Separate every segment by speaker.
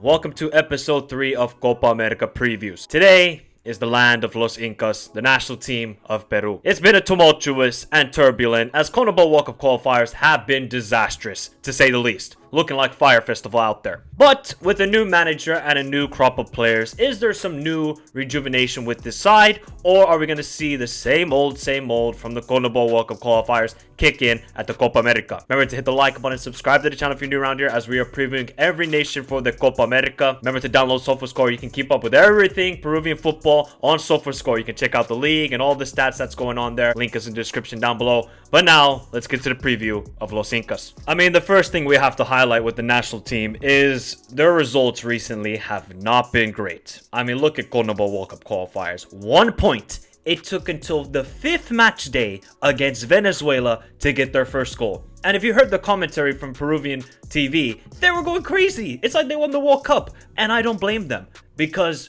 Speaker 1: Welcome to episode 3 of Copa America previews. Today is the land of Los Incas, the national team of Peru. It's been a tumultuous and turbulent as CONMEBOL World Cup qualifiers have been disastrous, to say the least. Looking like Fire Festival out there. But with a new manager and a new crop of players, is there some new rejuvenation with this side? Or are we going to see the same old from the CONMEBOL World Cup qualifiers kick in at the Copa America? Remember to hit the like button and subscribe to the channel if you're new around here, as we are previewing every nation for the Copa America. Remember to download SofaScore. You can keep up with everything Peruvian football on SofaScore. You can check out the league and all the stats that's going on there. Link is in the description down below. But now, let's get to the preview of Los Incas. I mean, the first thing we have to highlight with the national team is their results recently have not been great. I mean, look at CONMEBOL World Cup qualifiers. 1 point. It took until the 5th match day against Venezuela to get their first goal. And if you heard the commentary from Peruvian TV, they were going crazy. It's like they won the World Cup. And I don't blame them, because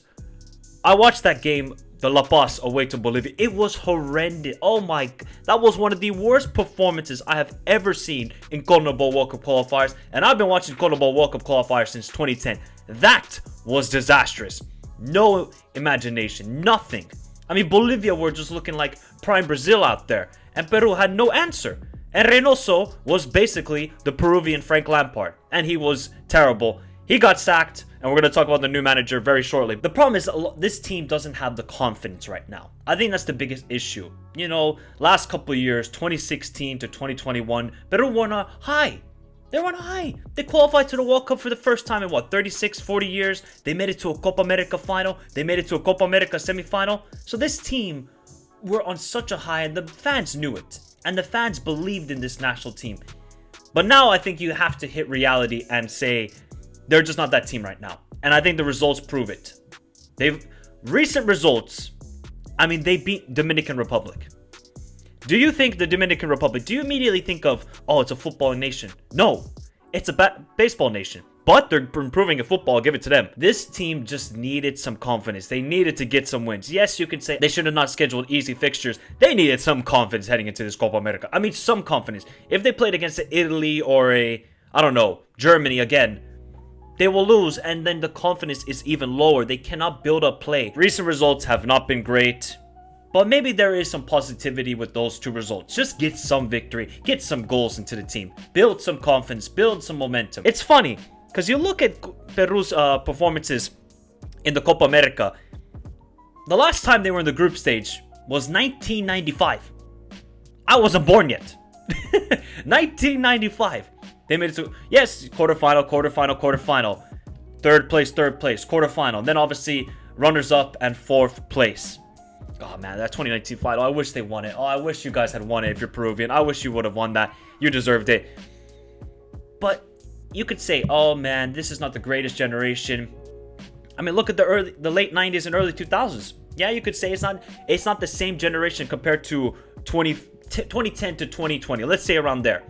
Speaker 1: I watched that game, the La Paz away to Bolivia. It was horrendous. Oh my, that was one of the worst performances I have ever seen in CONMEBOL World Cup qualifiers. And I've been watching CONMEBOL World Cup qualifiers since 2010. That was disastrous. No imagination, nothing. I mean, Bolivia were just looking like prime Brazil out there. And Peru had no answer. And Reynoso was basically the Peruvian Frank Lampard. And he was terrible. He got sacked, and we're going to talk about the new manager very shortly. The problem is this team doesn't have the confidence right now. I think that's the biggest issue. You know, last couple of years, 2016 to 2021, Peru were on a high. They were on a high. They qualified to the World Cup for the first time in, 36, 40 years? They made it to a Copa America final. They made it to a Copa America semifinal. So this team were on such a high, and the fans knew it. And the fans believed in this national team. But now I think you have to hit reality and say, they're just not that team right now. And I think the results prove it. Recent results, I mean, they beat Dominican Republic. Do you think the Dominican Republic, do you immediately think of, oh, it's a football nation? No, it's a baseball nation. But they're improving in football, I'll give it to them. This team just needed some confidence. They needed to get some wins. Yes, you could say they should have not scheduled easy fixtures. They needed some confidence heading into this Copa America. I mean, some confidence. If they played against Italy or Germany again, they will lose, and then the confidence is even lower. They cannot build up play. Recent results have not been great, but maybe there is some positivity with those two results. Just get some victory, get some goals into the team, build some confidence, build some momentum. It's funny, because you look at Peru's performances in the Copa America. The last time they were in the group stage was 1995. I wasn't born yet. 1995. They made it to, yes, quarterfinal. Third place, quarterfinal. Then obviously runners-up and 4th place. Oh man, that 2019 final, I wish they won it. Oh, I wish you guys had won it if you're Peruvian. I wish you would have won that. You deserved it. But you could say, oh man, this is not the greatest generation. I mean, look at the late 90s and early 2000s. Yeah, you could say it's not the same generation compared to 2010 to 2020. Let's say around there.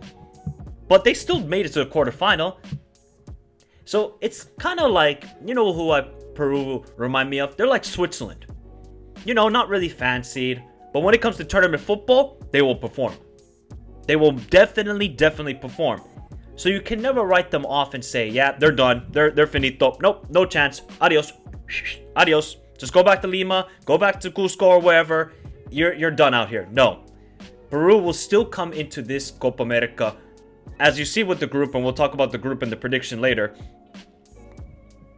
Speaker 1: But they still made it to the quarterfinal. So it's kind of like, you know who Peru remind me of? They're like Switzerland. You know, not really fancied. But when it comes to tournament football, they will perform. They will definitely perform. So you can never write them off and say, yeah, they're done. They're finito. Nope, no chance. Adios. Adios. Just go back to Lima. Go back to Cusco or wherever. You're done out here. No. Peru will still come into this Copa America. As you see with the group, and we'll talk about the group and the prediction later,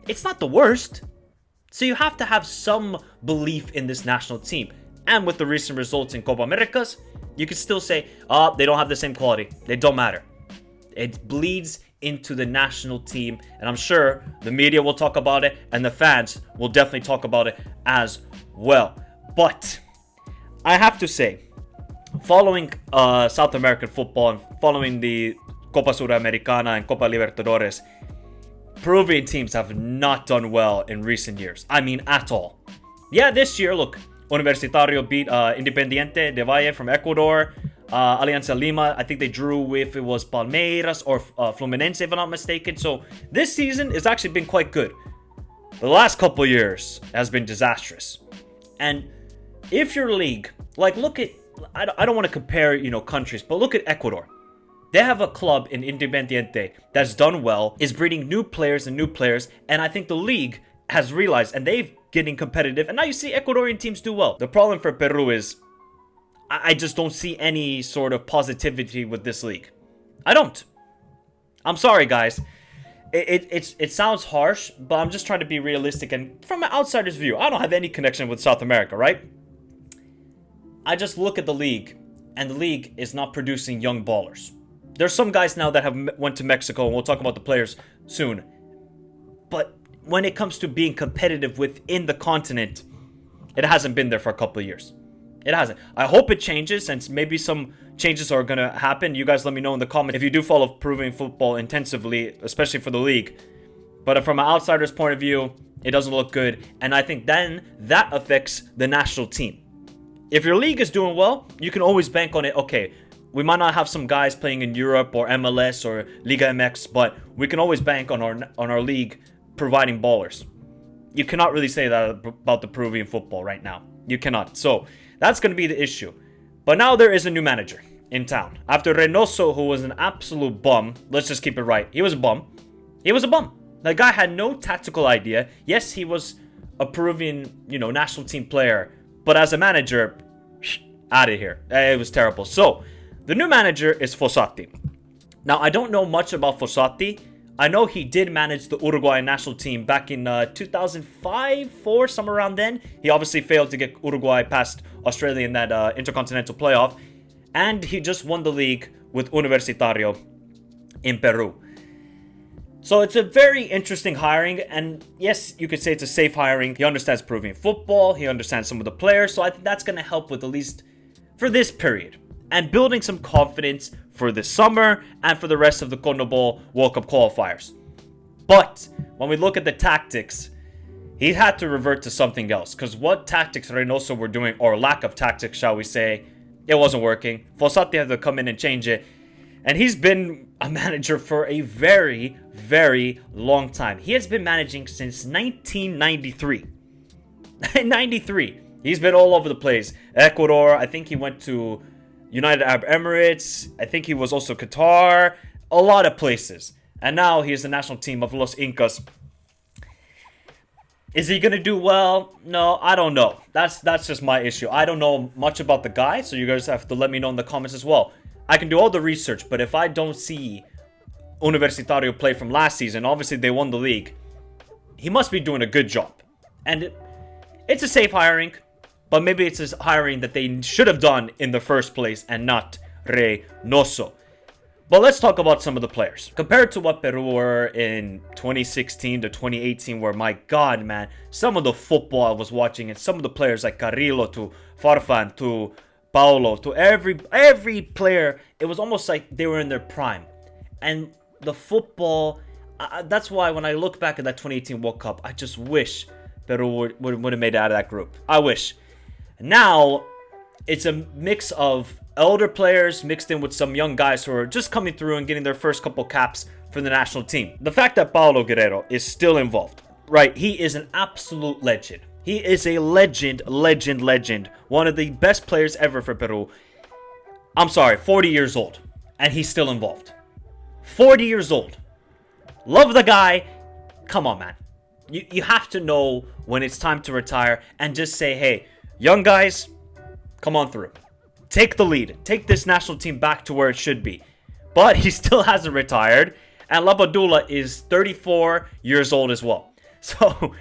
Speaker 1: it's not the worst. So you have to have some belief in this national team. And with the recent results in Copa Americas, you can still say, oh, they don't have the same quality. They don't matter. It bleeds into the national team. And I'm sure the media will talk about it, and the fans will definitely talk about it as well. But I have to say, following South American football and following the Copa Sudamericana and Copa Libertadores, Peruvian teams have not done well in recent years. I mean, at all. Yeah, this year, look, Universitario beat Independiente de Valle from Ecuador. Alianza Lima, I think they drew with, it was Palmeiras or Fluminense, if I'm not mistaken. So this season has actually been quite good. The last couple years has been disastrous. And if your league, like, look at, I don't want to compare, countries, but look at Ecuador. They have a club in Independiente that's done well, is breeding new players, and I think the league has realized, and they've getting competitive, and now you see Ecuadorian teams do well. The problem for Peru is, I just don't see any sort of positivity with this league. I don't. I'm sorry, guys. It sounds harsh, but I'm just trying to be realistic, and from an outsider's view, I don't have any connection with South America, right? I just look at the league, and the league is not producing young ballers. There's some guys now that have went to Mexico, and we'll talk about the players soon. But when it comes to being competitive within the continent, it hasn't been there for a couple of years. It hasn't. I hope it changes, and maybe some changes are going to happen. You guys let me know in the comments if you do follow Peruvian football intensively, especially for the league. But from an outsider's point of view, it doesn't look good. And I think then that affects the national team. If your league is doing well, you can always bank on it. Okay, we might not have some guys playing in Europe or MLS or Liga MX, but we can always bank on our league providing ballers. You cannot really say that about the Peruvian football right now. You cannot. So that's going to be the issue. But now there is a new manager in town. After Reynoso, who was an absolute bum, let's just keep it right. He was a bum. He was a bum. The guy had no tactical idea. Yes, he was a Peruvian, national team player. But as a manager, out of here. It was terrible. So the new manager is Fossati. Now, I don't know much about Fossati. I know he did manage the Uruguay national team back in 2005, 4, somewhere around then. He obviously failed to get Uruguay past Australia in that intercontinental playoff. And he just won the league with Universitario in Peru. So it's a very interesting hiring. And yes, you could say it's a safe hiring. He understands Peruvian football. He understands some of the players. So I think that's going to help with at least for this period. And building some confidence for the summer and for the rest of the CONMEBOL World Cup qualifiers. But when we look at the tactics, he had to revert to something else. Because what tactics Reynoso were doing, or lack of tactics, shall we say, it wasn't working. Fossati had to come in and change it. And he's been a manager for a very, very long time. He has been managing since 1993. 93. He's been all over the place. Ecuador, I think he went to United Arab Emirates. I think he was also Qatar. A lot of places. And now he's the national team of Los Incas. Is he going to do well? No, I don't know. That's just my issue. I don't know much about the guy, so you guys have to let me know in the comments as well. I can do all the research, but if I don't see Universitario play from last season, obviously they won the league, he must be doing a good job. And it's a safe hiring, but maybe it's a hiring that they should have done in the first place and not Reynoso. But let's talk about some of the players. Compared to what Peru were in 2016 to 2018, where, my God, man, some of the football I was watching and some of the players like Carrillo to Farfan to Paulo to every player, it was almost like they were in their prime. And the football, that's why when I look back at that 2018 World Cup, I just wish Peru would have made it out of that group. I wish. Now, it's a mix of elder players mixed in with some young guys who are just coming through and getting their first couple caps for the national team. The fact that Paulo Guerrero is still involved, right? He is an absolute legend. He is a legend. One of the best players ever for Peru. I'm sorry, 40 years old. And he's still involved. 40 years old. Love the guy. Come on, man. You have to know when it's time to retire and just say, hey, young guys, come on through. Take the lead. Take this national team back to where it should be. But he still hasn't retired. And Labadula is 34 years old as well. So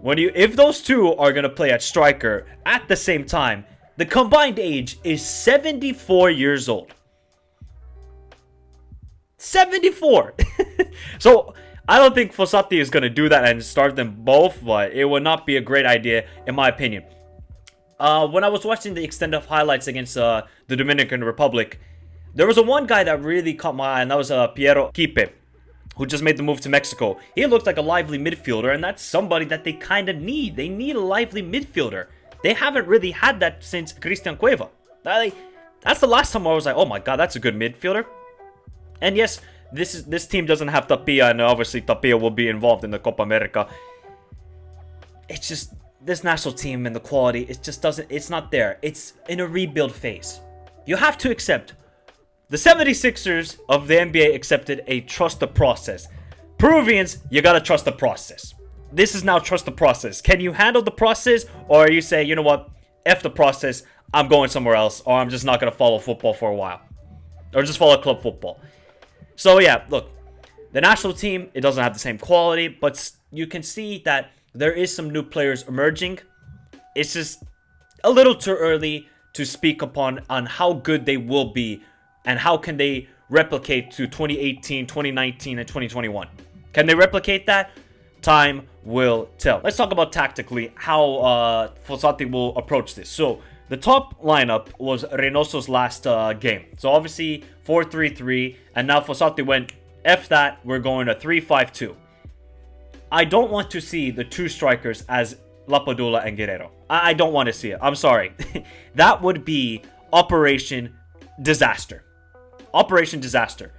Speaker 1: if those two are going to play at striker at the same time, the combined age is 74 years old. 74! So I don't think Fossati is going to do that and start them both, but it would not be a great idea in my opinion. When I was watching the extended highlights against the Dominican Republic, there was one guy that really caught my eye, and that was Piero Quipe, who just made the move to Mexico. He looked like a lively midfielder, and that's somebody that they kind of need. They need a lively midfielder. They haven't really had that since Cristian Cueva. That's the last time I was like, oh my god, that's a good midfielder. And yes, this team doesn't have Tapia, and obviously Tapia will be involved in the Copa America. It's just, this national team and the quality, it's not there. It's in a rebuild phase. You have to accept The 76ers of the NBA accepted a trust the process. Peruvians, you gotta trust the process. This is now trust the process. Can you handle the process? Or you say, you know what? F the process. I'm going somewhere else. Or I'm just not gonna follow football for a while. Or just follow club football. So yeah, look. The national team, it doesn't have the same quality. But you can see that there is some new players emerging. It's just a little too early to speak upon on how good they will be. And how can they replicate to 2018, 2019, and 2021. Can they replicate that? Time will tell. Let's talk about tactically how Fossati will approach this. So the top lineup was Reynoso's last game. So obviously 4-3-3, and now Fossati went F that. We're going to 3-5-2. I don't want to see the two strikers as Lapadula and Guerrero. I don't want to see it. I'm sorry. That would be Operation Disaster. Operation Disaster.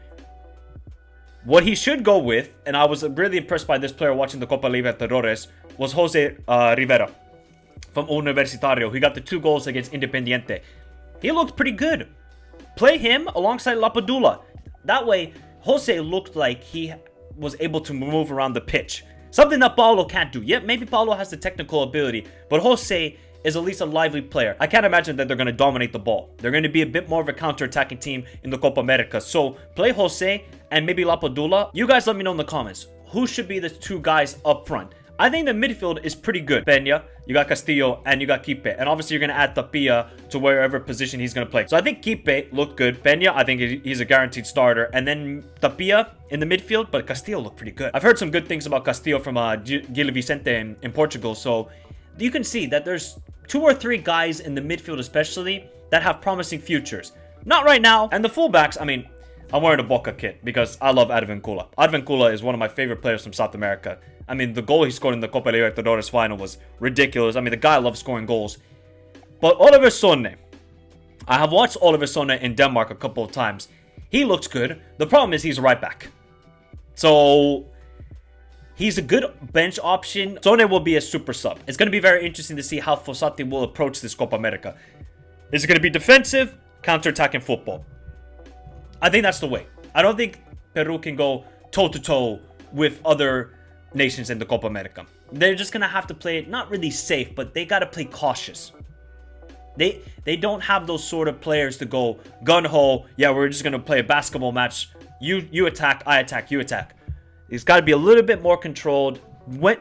Speaker 1: What he should go with, and I was really impressed by this player watching the Copa Libertadores, was Jose Rivera from Universitario. He got the 2 goals against Independiente. He looked pretty good. Play him alongside Lapadula. That way, Jose looked like he was able to move around the pitch. Something that Paulo can't do. Yeah, maybe Paulo has the technical ability, but Jose is at least a lively player. I can't imagine that they're going to dominate the ball. They're going to be a bit more of a counter-attacking team in the Copa America. So play Jose and maybe Lapadula. You guys let me know in the comments. Who should be the 2 guys up front? I think the midfield is pretty good. Peña, you got Castillo, and you got Kipe. And obviously you're going to add Tapia to wherever position he's going to play. So I think Kipe looked good. Peña, I think he's a guaranteed starter. And then Tapia in the midfield, but Castillo looked pretty good. I've heard some good things about Castillo from Gil Vicente in Portugal. So you can see that there's 2 or 3 guys in the midfield especially that have promising futures. Not right now. And the fullbacks, I mean, I'm wearing a Boca kit because I love Advíncula. Advíncula is one of my favorite players from South America. I mean, the goal he scored in the Copa Libertadores final was ridiculous. I mean, the guy loves scoring goals. But Oliver Sonne, I have watched Oliver Sonne in Denmark a couple of times. He looks good. The problem is he's a right back. So he's a good bench option. Sonne will be a super sub. It's going to be very interesting to see how Fossati will approach this Copa America. Is it going to be defensive, counter-attacking football? I think that's the way. I don't think Peru can go toe-to-toe with other nations in the Copa America. They're just going to have to play it, not really safe, but they got to play cautious. They don't have those sort of players to go gun-ho, yeah, we're just going to play a basketball match. You attack, I attack, you attack. It's got to be a little bit more controlled.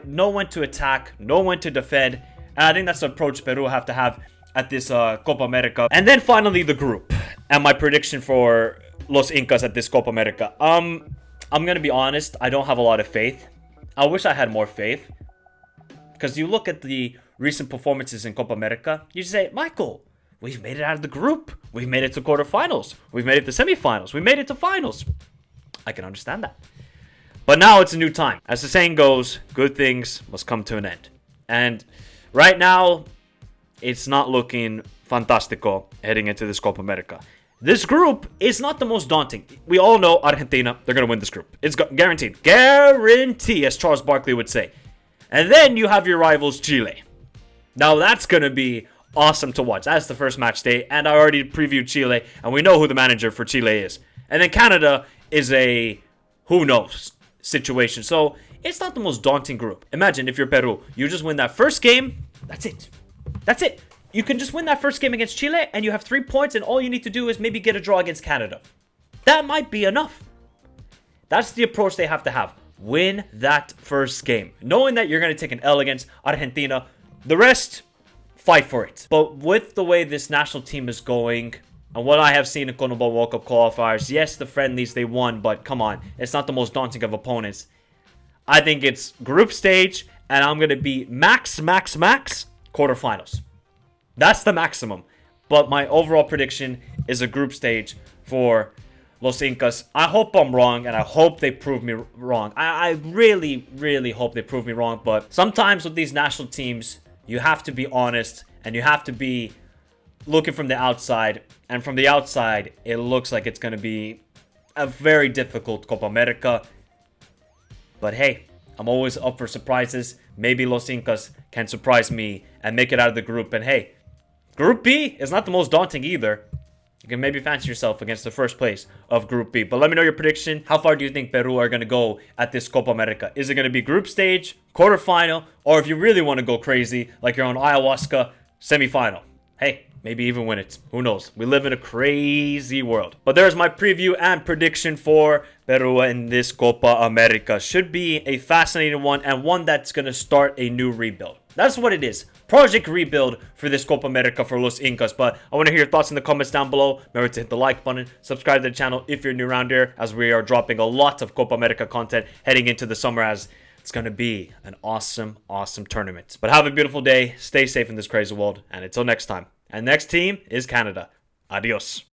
Speaker 1: Know when to attack, know when to defend. And I think that's the approach Peru have to have at this Copa America. And then finally the group. And my prediction for Los Incas at this Copa America. I'm going to be honest. I don't have a lot of faith. I wish I had more faith. Because you look at the recent performances in Copa America. You say, Michael, we've made it out of the group. We've made it to quarterfinals. We've made it to semifinals. We made it to finals. I can understand that. But now it's a new time. As the saying goes, good things must come to an end. And right now, it's not looking fantastico heading into this Copa America. This group is not the most daunting. We all know Argentina, they're going to win this group. It's guaranteed. Guarantee, as Charles Barkley would say. And then you have your rivals, Chile. Now that's going to be awesome to watch. That's the first match day. And I already previewed Chile. And we know who the manager for Chile is. And then Canada is a who knows situation. So it's not the most daunting group. Imagine if you're Peru. You just win that first game. That's it. That's it. You can just win that first game against Chile. And you have 3 points. And all you need to do is maybe get a draw against Canada. That might be enough. That's the approach they have to have. Win that first game. Knowing that you're going to take an L against Argentina. The rest, fight for it. But with the way this national team is going, and what I have seen in CONMEBOL World Cup qualifiers, yes, the friendlies, they won, but come on. It's not the most daunting of opponents. I think it's group stage, and I'm going to be max quarterfinals. That's the maximum. But my overall prediction is a group stage for Los Incas. I hope I'm wrong, and I hope they prove me wrong. I really, really hope they prove me wrong. But sometimes with these national teams, you have to be honest, and you have to be looking from the outside. And from the outside, it looks like it's going to be a very difficult Copa America. But hey, I'm always up for surprises. Maybe Los Incas can surprise me and make it out of the group. And hey, Group B is not the most daunting either. you can maybe fancy yourself against the first place of Group B. But let me know your prediction. How far do you think Peru are going to go at this Copa America? Is it going to be group stage, quarterfinal, or if you really want to go crazy, like you're on ayahuasca, semifinal? Hey, maybe even win it. Who knows? We live in a crazy world. But there's my preview and prediction for Peru in this Copa America. Should be a fascinating one and one that's going to start a new rebuild. That's what it is. Project rebuild for this Copa America for Los Incas. But I want to hear your thoughts in the comments down below. Remember to hit the like button, subscribe to the channel if you're new around here, as we are dropping a lot of Copa America content heading into the summer, as it's going to be an awesome, awesome tournament. But have a beautiful day. Stay safe in this crazy world. And until next time. And next team is Canada. Adios.